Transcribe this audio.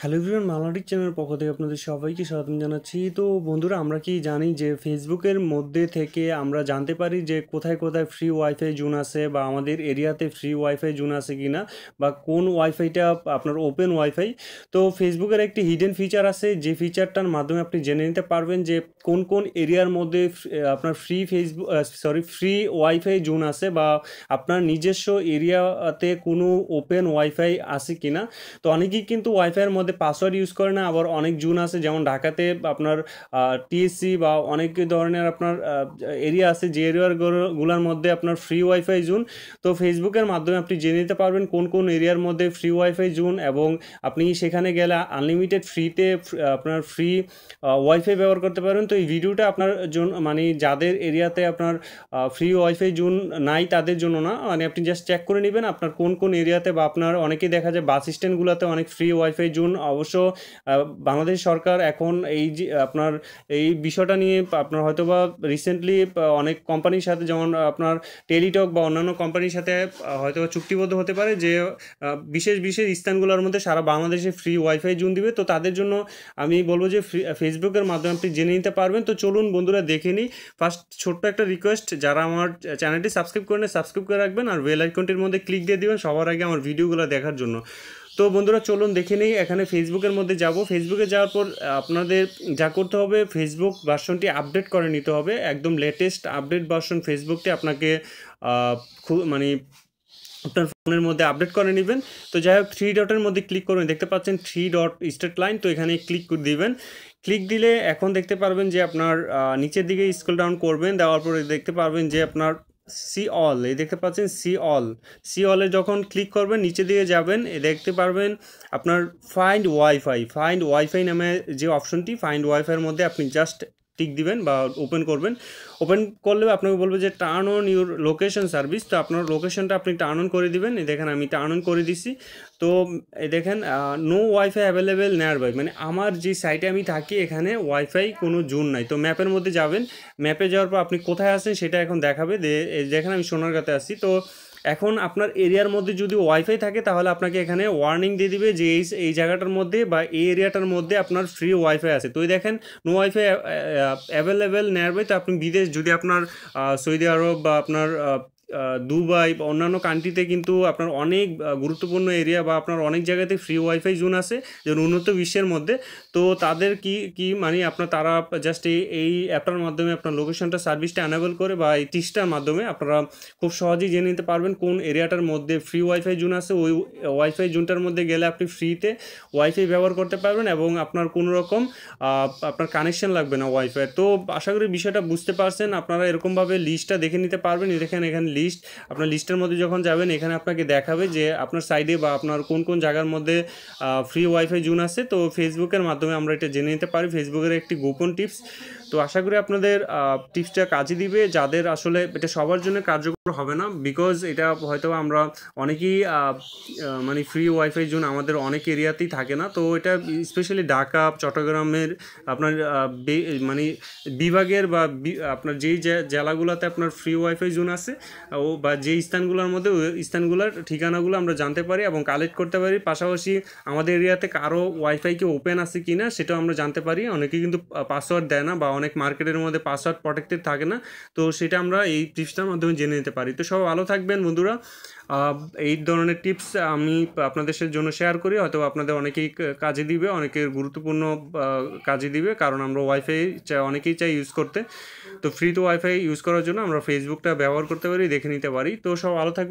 Hello everyone, মালাটিক চ্যানেলের পক্ষ থেকে আপনাদের সবাইকে স্বাগতম জানাচ্ছি। তো বন্ধুরা, আমরা কি জানি যে ফেসবুকের মধ্যে থেকে আমরা জানতে পারি যে কোথায় কোথায় ফ্রি ওয়াইফাই জোন আছে, বা আমাদের এরিয়াতে ফ্রি ওয়াইফাই জোন আছে কি না, বা কোন ওয়াইফাইটা আপনার ওপেন ওয়াইফাই। তো ফেসবুকের একটি হিডেন ফিচার আছে, যে ফিচারটার মাধ্যমে আপনি জেনে নিতে পারবেন যে কোন কোন এরিয়ার মধ্যে আপনার ফ্রি ওয়াইফাই জোন আছে, বা আপনার নিজস্ব এরিয়াতে কোনো ওপেন ওয়াইফাই আছে কি না। তো অনেকেই কিন্তু ওয়াইফাইয়ের মধ্যে পাসওয়ার্ড ইউজ করে না, আবার অনেক জোন আছে, যেমন ঢাকাতে আপনার টিএসসি বা অনেক ধরনের আপনার এরিয়া আছে, যে এরিয়াগুলোর মধ্যে আপনার ফ্রি ওয়াইফাই জোন। তো ফেসবুকের মাধ্যমে আপনি জেনে নিতে পারবেন কোন কোন এরিয়ার মধ্যে ফ্রি ওয়াইফাই জোন, এবং আপনি সেখানে গেলে আনলিমিটেড ফ্রিতে আপনার ফ্রি ওয়াইফাই ব্যবহার করতে পারেন। তো এই ভিডিওটা আপনার জন্য, মানে যাদের এরিয়াতে আপনার ফ্রি ওয়াইফাই জোন নাই তাদের জন্য না, মানে আপনি জাস্ট চেক করে নেবেন আপনার কোন কোন এরিয়াতে, বা আপনার অনেকেই দেখা যায় বাস স্ট্যান্ডগুলোতে অনেক ফ্রি ওয়াইফাই জোন। অবশ্য বাংলাদেশ সরকার এখন এই যে আপনার এই বিষয়টা নিয়ে আপনার হয়তোবা রিসেন্টলি অনেক কোম্পানির সাথে, যেমন আপনার টেলিটক বা অন্যান্য কোম্পানির সাথে হয়তো চুক্তিবদ্ধ হতে পারে যে বিশেষ বিশেষ স্থানগুলোর মধ্যে সারা বাংলাদেশে ফ্রি ওয়াইফাই জোন দিবে। তো তাদের জন্য আমি বলবো যে ফেসবুকের মাধ্যমে আপনি জেনে নিতে পারবেন। তো চলুন বন্ধুরা দেখে নিই। ফার্স্ট ছোট্ট একটা রিকোয়েস্ট, যারা আমার চ্যানেলটি সাবস্ক্রাইব করেন সাবস্ক্রাইব করে রাখবেন, আর বেল আইকনটির মধ্যে ক্লিক দিয়ে দিবেন সবার আগে আমার ভিডিওগুলো দেখার জন্য। তো বন্ধুরা চলুন দেখে নেই। এখানে ফেসবুকের মধ্যে যাব। ফেসবুকে যাওয়ার পর আপনাদের যা করতে হবে, ফেসবুক ভার্সনটি আপডেট করে নিতে হবে, একদম লেটেস্ট আপডেট ভার্সন ফেসবুকটি আপনাকে মানে আপনার ফোনের মধ্যে আপডেট করে নেবেন। তো যাই হোক, থ্রি ডটের মধ্যে ক্লিক করবেন, দেখতে পাচ্ছেন থ্রি ডট স্ট্রেট লাইন, তো এখানে ক্লিক দিবেন। ক্লিক দিলে এখন দেখতে পারবেন যে আপনার নিচের দিকে স্ক্রল ডাউন করবেন, দেওয়ার পরে দেখতে পারবেন যে আপনার সি অল, এই দেখতে পাচ্ছেন সি অলে যখন ক্লিক করবেন নিচে দিকে যাবেন, দেখতে পারবেন আপনার ফাইন্ড ওয়াইফাই নামে যে অপশনটি, ফাইন্ড ওয়াইফাইয়ের মধ্যে আপনি জাস্ট টিক দিবেন বা ওপেন করবেন। ওপেন করলে আপনাকে বলবে যে turn on your location service, তো আপনার লোকেশনটা আপনি টার্ন অন করে দিবেন। এই দেখেন আমি টার্ন অন করে দিছি। তো এই দেখেন no wifi available nearby, মানে আমার যে সাইটে আমি থাকি এখানে ওয়াইফাই কোনো জোন নাই। তো ম্যাপের মধ্যে যাবেন, ম্যাপে যাওয়ার পর আপনি কোথায় আছেন সেটা এখন দেখাবে। দেখেন আমি সোনারগাঁতে আছি। তো এখন আপনার এরিয়ার মধ্যে যদি ওয়াইফাই থাকে তাহলে আপনাকে এখানে ওয়ার্নিং দিয়ে দিবে যে এই জায়গাটার মধ্যে বা এই এরিয়াটার মধ্যে আপনার ফ্রি ওয়াইফাই আছে। তো এই দেখেন no wifi available nearby. তো আপনি বিদেশ, যদি আপনার সৌদি আরব বা আপনার দুবাই বা অন্যান্য কান্ট্রিতে কিন্তু আপনার অনেক গুরুত্বপূর্ণ এরিয়া বা আপনার অনেক জায়গাতে ফ্রি ওয়াইফাই জোন আছে, যেমন উন্নত বিশ্বের মধ্যে। তো তাদের কি মানে তারা জাস্ট এই অ্যাপটার মাধ্যমে আপনার লোকেশনটা সার্ভিসটা অ্যানেবল করে, বা এই টিস্টার মাধ্যমে আপনারা খুব সহজেই জেনে নিতে পারবেন কোন এরিয়াটার মধ্যে ফ্রি ওয়াইফাই জোন আছে। ওই ওয়াইফাই জোনটার মধ্যে গেলে আপনি ফ্রিতে ওয়াইফাই ব্যবহার করতে পারবেন, এবং আপনার কোনো রকম আপনার কানেকশন লাগবে না ওয়াইফাই। তো আশা করি বিষয়টা বুঝতে পারছেন। আপনারা এরকমভাবে লিস্টটা দেখে নিতে পারবেন। দেখেন এখানে লিস্ট, আপনার লিস্টের মধ্যে যখন যাবেন এখানে আপনাকে দেখাবে যে আপনার সাইডে বা আপনার কোন কোন জায়গার মধ্যে ফ্রি ওয়াইফাই জোন আছে। তো ফেসবুকের মাধ্যমে আমরা এটা জেনে নিতে পারি, ফেসবুকের একটি গোপন টিপস। তো আশা করি আপনাদের টিপসটা কাজে দিবে। যাদের আসলে এটা সবার জন্য কার্যকর হবে না, বিকজ এটা হয়তো আমরা অনেকেই মানে ফ্রি ওয়াইফাই জোন আমাদের অনেক এরিয়াতেই থাকে না। তো এটা স্পেশালি ঢাকা, চট্টগ্রামের আপনার মানে বিভাগের বা আপনার যেই জেলাগুলোতে আপনার ফ্রি ওয়াইফাই জোন আছে, ও বা যেই স্থানগুলোর মধ্যে ওই স্থানগুলোর ঠিকানাগুলো আমরা জানতে পারি এবং কালেক্ট করতে পারি। পাশাপাশি আমাদের এরিয়াতে কারো ওয়াইফাই কি ওপেন আছে কি না সেটাও আমরা জানতে পারি। অনেকে কিন্তু পাসওয়ার্ড দেয় না, বা অনেক মার্কেটের মধ্যে পাসওয়ার্ড প্রটেক্টেড থাকে না। তো সেটা আমরা এই টিপসটার মাধ্যমে জেনে নিতে পারি। তো সব ভালো থাকবেন বন্ধুরা। এই ধরনের টিপস আমি আপনাদের জন্য শেয়ার করি, হয়তো আপনাদের অনেকেই কাজে দিবে, অনেকের গুরুত্বপূর্ণ কাজে দিবে, কারণ আমরা ওয়াইফাই অনেকেই চাই ইউজ করতে। তো ফ্রি তো ওয়াইফাই ইউজ করার জন্য আমরা ফেসবুকটা ব্যবহার করতে পারি, দেখে নিতে পারি। তো সব ভালো থাকবে।